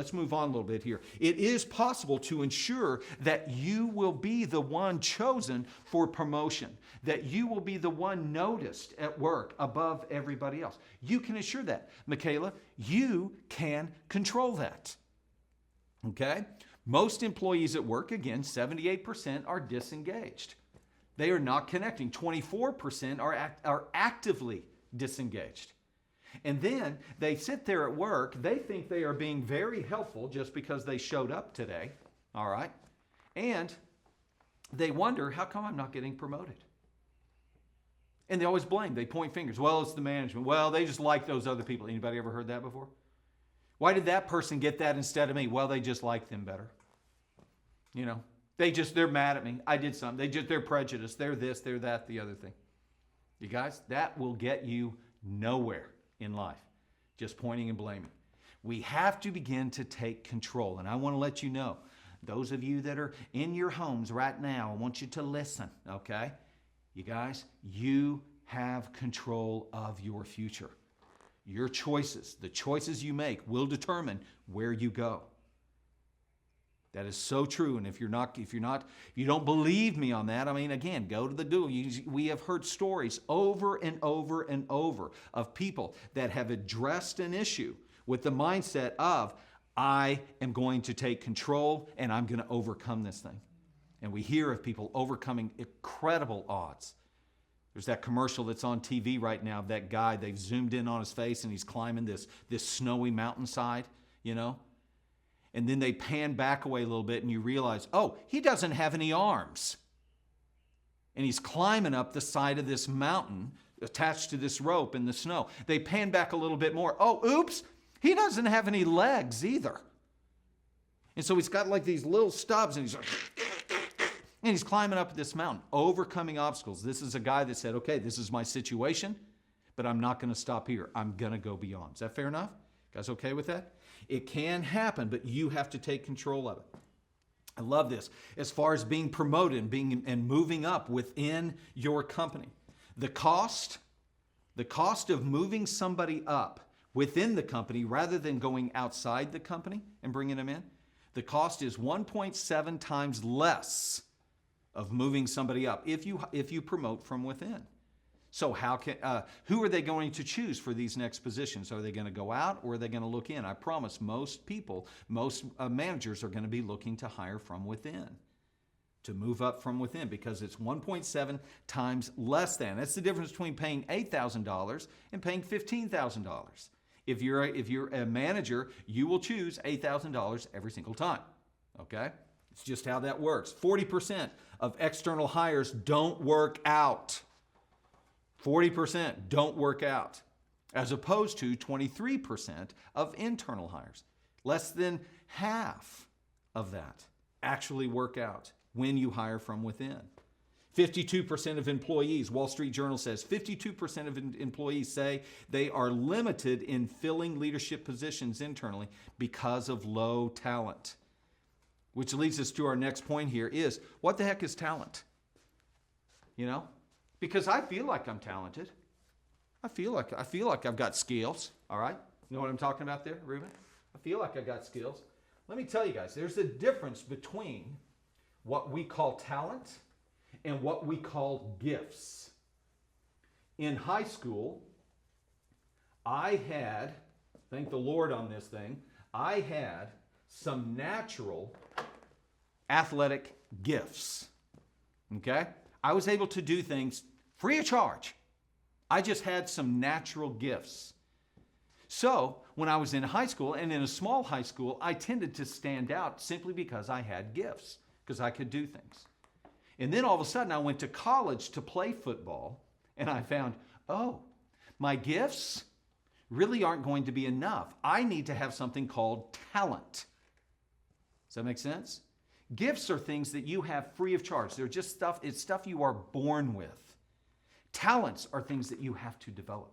let's move on a little bit here. It is possible to ensure that you will be the one chosen for promotion, that you will be the one noticed at work above everybody else. You can assure that. Michaela, you can control that. Okay? Most employees at work, again, 78% are disengaged. They are not connecting. 24% are actively disengaged. And then they sit there at work. They think they are being very helpful just because they showed up today. All right? And they wonder, how come I'm not getting promoted? And they always blame. They point fingers. Well, it's the management. Well, they just like those other people. Anybody ever heard that before? Why did that person get that instead of me? Well, they just like them better. You know, they're mad at me. I did something. They're prejudiced. They're this, they're that, the other thing. You guys, that will get you nowhere in life. Just pointing and blaming. We have to begin to take control. And I want to let you know, those of you that are in your homes right now, I want you to listen, okay? You guys, you have control of your future. Your choices, the choices you make will determine where you go. That is so true. And if you don't believe me on that, I mean, again, go to the Google. We have heard stories over and over and over of people that have addressed an issue with the mindset of, I am going to take control and I'm going to overcome this thing. And we hear of people overcoming incredible odds. There's that commercial that's on TV right now of that guy. They've zoomed in on his face and he's climbing this snowy mountainside, you know. And then they pan back away a little bit and you realize, oh, he doesn't have any arms. And he's climbing up the side of this mountain attached to this rope in the snow. They pan back a little bit more. Oh, oops, he doesn't have any legs either. And so he's got like these little stubs and he's climbing up this mountain, overcoming obstacles. This is a guy that said, okay, this is my situation, but I'm not going to stop here. I'm going to go beyond. Is that fair enough? You guys okay with that? It can happen, but you have to take control of it. I love this. As far as being promoted and moving up within your company, the cost of moving somebody up within the company rather than going outside the company and bringing them in, the cost is 1.7 times less of moving somebody up if you promote from within. So who are they going to choose for these next positions? Are they going to go out or are they going to look in? I promise most managers are going to be looking to hire from within, to move up from within, because it's 1.7 times less than. That's the difference between paying $8,000 and paying $15,000. If you're a manager, you will choose $8,000 every single time. Okay? It's just how that works. 40% of external hires don't work out. 40% don't work out, as opposed to 23% of internal hires. Less than half of that actually work out when you hire from within. 52% of employees, Wall Street Journal says, 52% of employees say they are limited in filling leadership positions internally because of low talent. Which leads us to our next point here is, what the heck is talent? You know? Because I feel like I'm talented. I feel like I've got skills, all right? You know what I'm talking about there, Ruben? I feel like I've got skills. Let me tell you guys, there's a difference between what we call talent and what we call gifts. In high school, I had, thank the Lord on this thing, I had some natural athletic gifts, okay? I was able to do things free of charge. I just had some natural gifts. So when I was in high school, and in a small high school, I tended to stand out simply because I had gifts, because I could do things. And then all of a sudden I went to college to play football, and I found, oh, my gifts really aren't going to be enough. I need to have something called talent. Does that make sense? Gifts are things that you have free of charge. They're just stuff, it's stuff you are born with. Talents are things that you have to develop.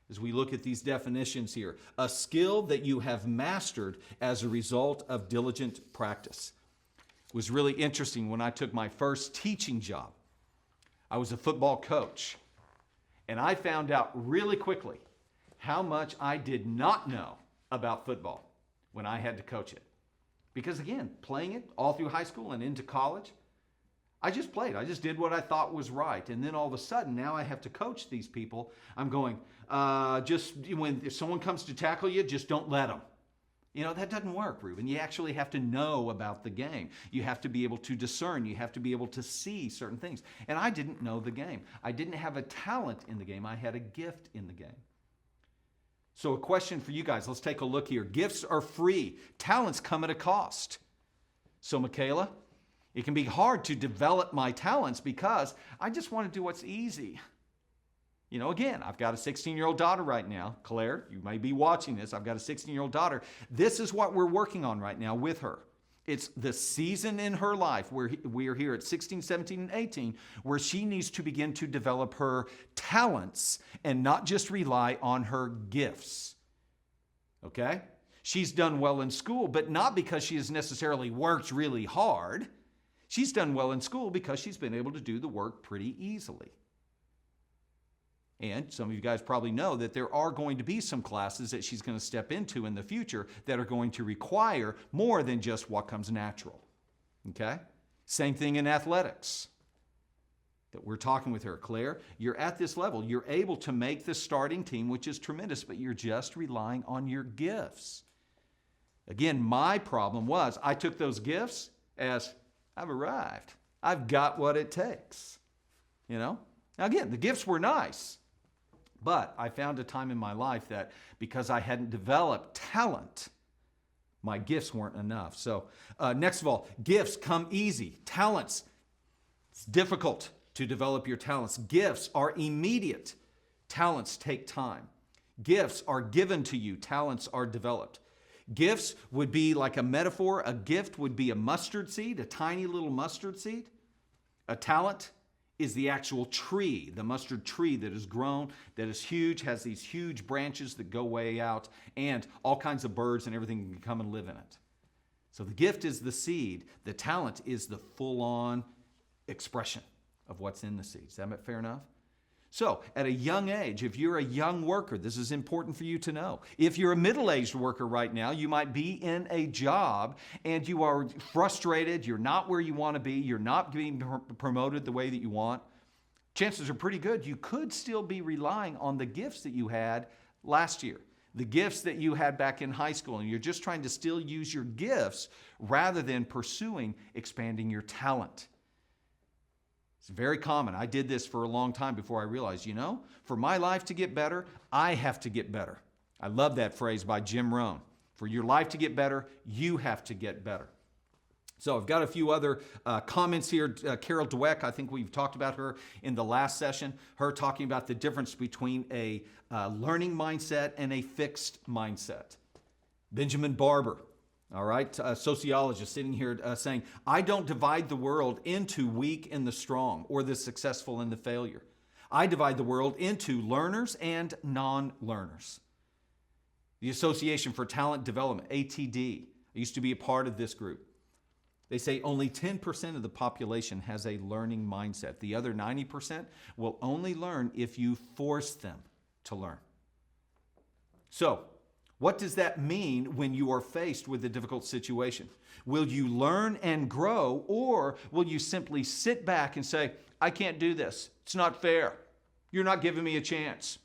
As we look at these definitions here, a skill that you have mastered as a result of diligent practice. It was really interesting when I took my first teaching job. I was a football coach, and I found out really quickly how much I did not know about football. when I had to coach it. Because again, playing it all through high school and into college, I just played. I just did what I thought was right. And then all of a sudden, now I have to coach these people. I'm going, if someone comes to tackle you, just don't let them. That doesn't work, Reuben. You actually have to know about the game. You have to be able to discern. You have to be able to see certain things. And I didn't know the game. I didn't have a talent in the game. I had a gift in the game. So a question for you guys. Let's take a look here. Gifts are free. Talents come at a cost. So, Michaela, it can be hard to develop my talents because I just want to do what's easy. Again, I've got a 16-year-old daughter right now. Claire, you may be watching this. I've got a 16-year-old daughter. This is what we're working on right now with her. It's the season in her life where we are here at 16, 17, and 18, where she needs to begin to develop her talents and not just rely on her gifts. Okay? She's done well in school, but not because she has necessarily worked really hard. She's done well in school because she's been able to do the work pretty easily. And some of you guys probably know that there are going to be some classes that she's going to step into in the future that are going to require more than just what comes natural. Okay? Same thing in athletics. That we're talking with her. Claire, you're at this level. You're able to make the starting team, which is tremendous, but you're just relying on your gifts. Again, my problem was I took those gifts as I've arrived. I've got what it takes. Now again, the gifts were nice. But I found a time in my life that because I hadn't developed talent, my gifts weren't enough. So next of all, gifts come easy. Talents, it's difficult to develop your talents. Gifts are immediate. Talents take time. Gifts are given to you. Talents are developed. Gifts would be like a metaphor. A gift would be a mustard seed, a tiny little mustard seed. A talent is the actual tree, the mustard tree that is grown, that is huge, has these huge branches that go way out, and all kinds of birds and everything can come and live in it. So the gift is the seed. The talent is the full-on expression of what's in the seed. Is that fair enough? So at a young age, if you're a young worker, this is important for you to know. If you're a middle-aged worker right now, you might be in a job and you are frustrated, you're not where you want to be, you're not being promoted the way that you want. Chances are pretty good you could still be relying on the gifts that you had last year, the gifts that you had back in high school, and you're just trying to still use your gifts rather than pursuing expanding your talent. It's very common. I did this for a long time before I realized, for my life to get better, I have to get better. I love that phrase by Jim Rohn. For your life to get better, you have to get better. So I've got a few other comments here. Carol Dweck, I think we've talked about her in the last session. Her talking about the difference between a learning mindset and a fixed mindset. Benjamin Barber. All right, a sociologist sitting here saying, I don't divide the world into weak and the strong or the successful and the failure. I divide the world into learners and non-learners. The Association for Talent Development, ATD, I used to be a part of this group. They say only 10% of the population has a learning mindset. The other 90% will only learn if you force them to learn. So, what does that mean when you are faced with a difficult situation? Will you learn and grow, or will you simply sit back and say, I can't do this. It's not fair. You're not giving me a chance.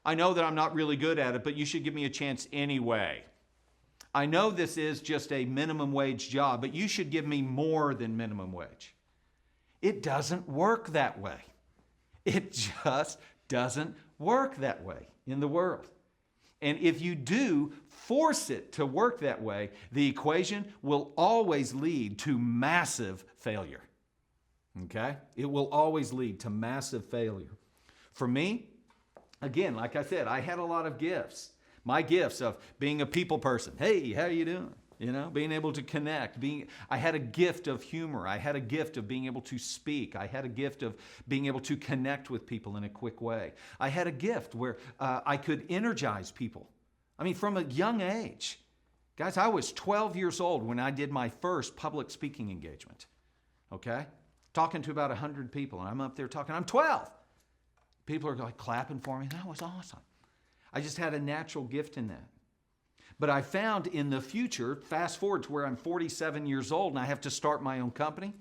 I know that I'm not really good at it, but you should give me a chance anyway. I know this is just a minimum wage job, but you should give me more than minimum wage. It doesn't work that way. It just doesn't work that way in the world. And if you do force it to work that way, the equation will always lead to massive failure. Okay? It will always lead to massive failure. For me, again, like I said, I had a lot of gifts. My gifts of being a people person. Hey, how you doing? Being able to connect. I had a gift of humor. I had a gift of being able to speak. I had a gift of being able to connect with people in a quick way. I had a gift where I could energize people. From a young age. Guys, I was 12 years old when I did my first public speaking engagement. Okay? Talking to about 100 people, and I'm up there talking. I'm 12. People are like clapping for me. That was awesome. I just had a natural gift in that. But I found in the future, fast forward to where I'm 47 years old and I have to start my own company,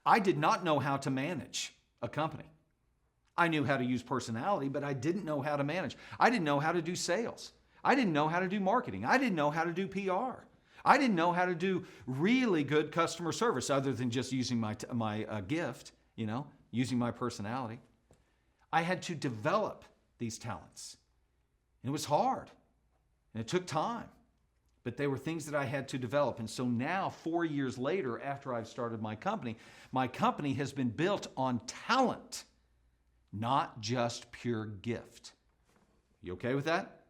I did not know how to manage a company. I knew how to use personality, but I didn't know how to manage. I didn't know how to do sales. I didn't know how to do marketing. I didn't know how to do PR. I didn't know how to do really good customer service other than just using my gift, using my personality. I had to develop these talents. And it was hard. And it took time. But they were things that I had to develop. And so now, 4 years later, after I've started my company has been built on talent, not just pure gift. You okay with that?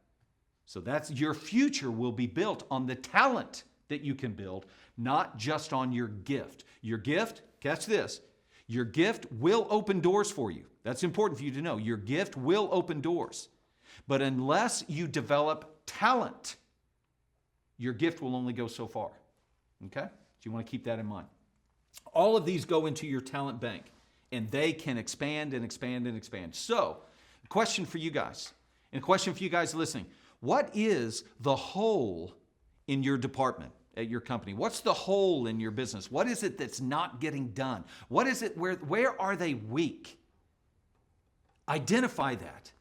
So that's your future will be built on the talent that you can build, not just on your gift. Your gift, catch this, your gift will open doors for you. That's important for you to know. Your gift will open doors. But unless you develop talent, your gift will only go so far. Okay? So you want to keep that in mind. All of these go into your talent bank, and they can expand and expand and expand. So, a question for you guys, and a question for you guys listening. What is the hole in your department at your company? What's the hole in your business? What is it that's not getting done? What is it, where are they weak? Identify that.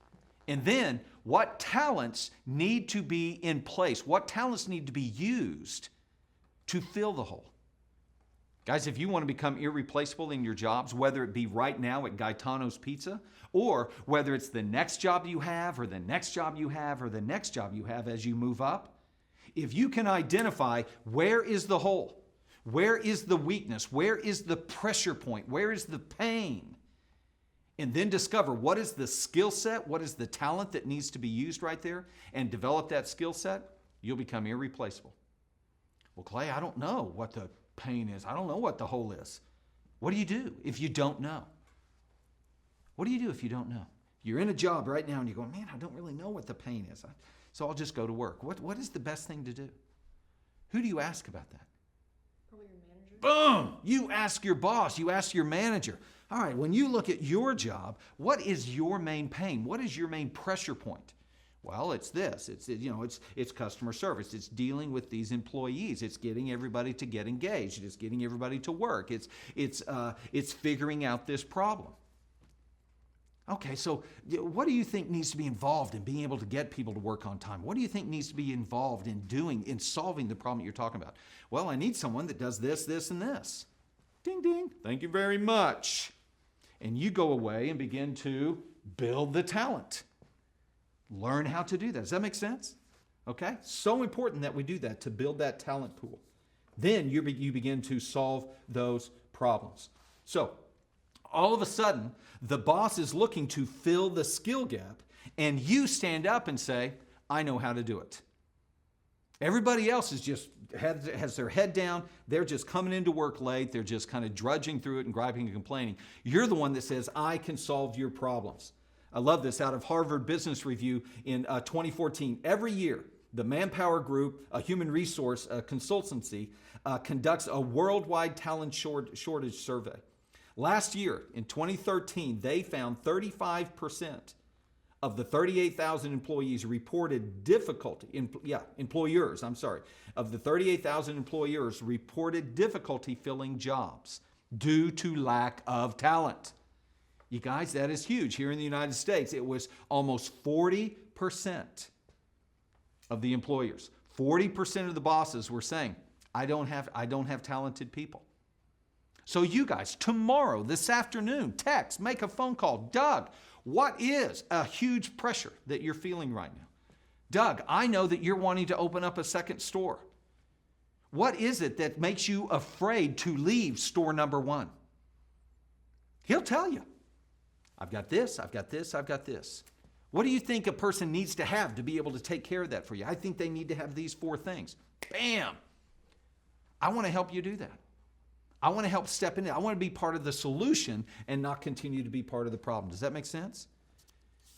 And then, what talents need to be in place? What talents need to be used to fill the hole? Guys, if you want to become irreplaceable in your jobs, whether it be right now at Gaetano's Pizza, or whether it's the next job you have, or the next job you have, or the next job you have as you move up, if you can identify where is the hole, where is the weakness, where is the pressure point, where is the pain, and then discover what is the skill set, what is the talent that needs to be used right there, and develop that skill set, you'll become irreplaceable. Well, Clay, I don't know what the pain is. I don't know what the hole is. What do you do if you don't know? What do you do if you don't know? You're in a job right now and you're going, man, I don't really know what the pain is. So I'll just go to work. What is the best thing to do? Who do you ask about that? Probably your manager. Boom! You ask your boss. You ask your manager. All right, when you look at your job, what is your main pain? What is your main pressure point? Well, it's this. It's customer service. It's dealing with these employees. It's getting everybody to get engaged. It's getting everybody to work. It's figuring out this problem. Okay, so what do you think needs to be involved in being able to get people to work on time? What do you think needs to be involved in solving the problem that you're talking about? Well, I need someone that does this, this, and this. Ding, ding. Thank you very much. And you go away and begin to build the talent. Learn how to do that. Does that make sense? Okay? So important that we do that, to build that talent pool. Then you begin to solve those problems. So, all of a sudden, the boss is looking to fill the skill gap, and you stand up and say, I know how to do it. Everybody else has their head down. They're just coming into work late. They're just kind of drudging through it and griping and complaining. You're the one that says, I can solve your problems. I love this out of Harvard Business Review in 2014. Every year, the Manpower Group, a human resource consultancy, conducts a worldwide talent shortage survey. Last year, in 2013, they found 35% of the 38,000 employees reported difficulty, of the 38,000 employers reported difficulty filling jobs due to lack of talent. You guys, that is huge. Here in the United States, it was almost 40% of the employers. 40% of the bosses were saying, I don't have talented people. So you guys, tomorrow, this afternoon, text, make a phone call. Doug, what is a huge pressure that you're feeling right now? Doug, I know that you're wanting to open up a second store. What is it that makes you afraid to leave store number one? He'll tell you. I've got this, I've got this, I've got this. What do you think a person needs to have to be able to take care of that for you? I think they need to have these 4 things. Bam! I want to help you do that. I want to help step in. I want to be part of the solution and not continue to be part of the problem. Does that make sense?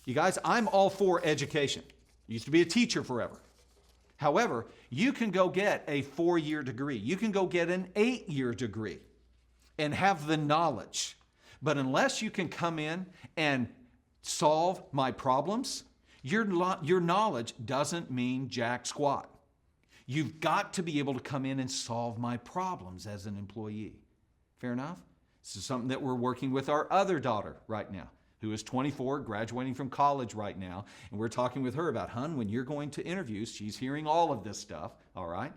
You guys, I'm all for education. I used to be a teacher forever. However, you can go get a 4-year degree. You can go get an 8-year degree and have the knowledge. But unless you can come in and solve my problems, your knowledge doesn't mean jack squat. You've got to be able to come in and solve my problems as an employee. Fair enough? This is something that we're working with our other daughter right now, who is 24, graduating from college right now. And we're talking with her about, hun, when you're going to interviews, she's hearing all of this stuff, all right?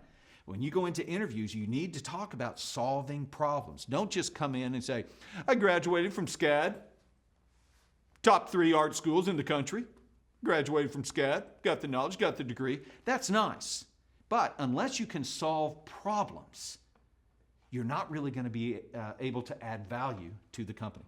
When you go into interviews, you need to talk about solving problems. Don't just come in and say, I graduated from SCAD, top 3 art schools in the country, graduated from SCAD, got the knowledge, got the degree. That's nice. But unless you can solve problems, you're not really going to be able to add value to the company.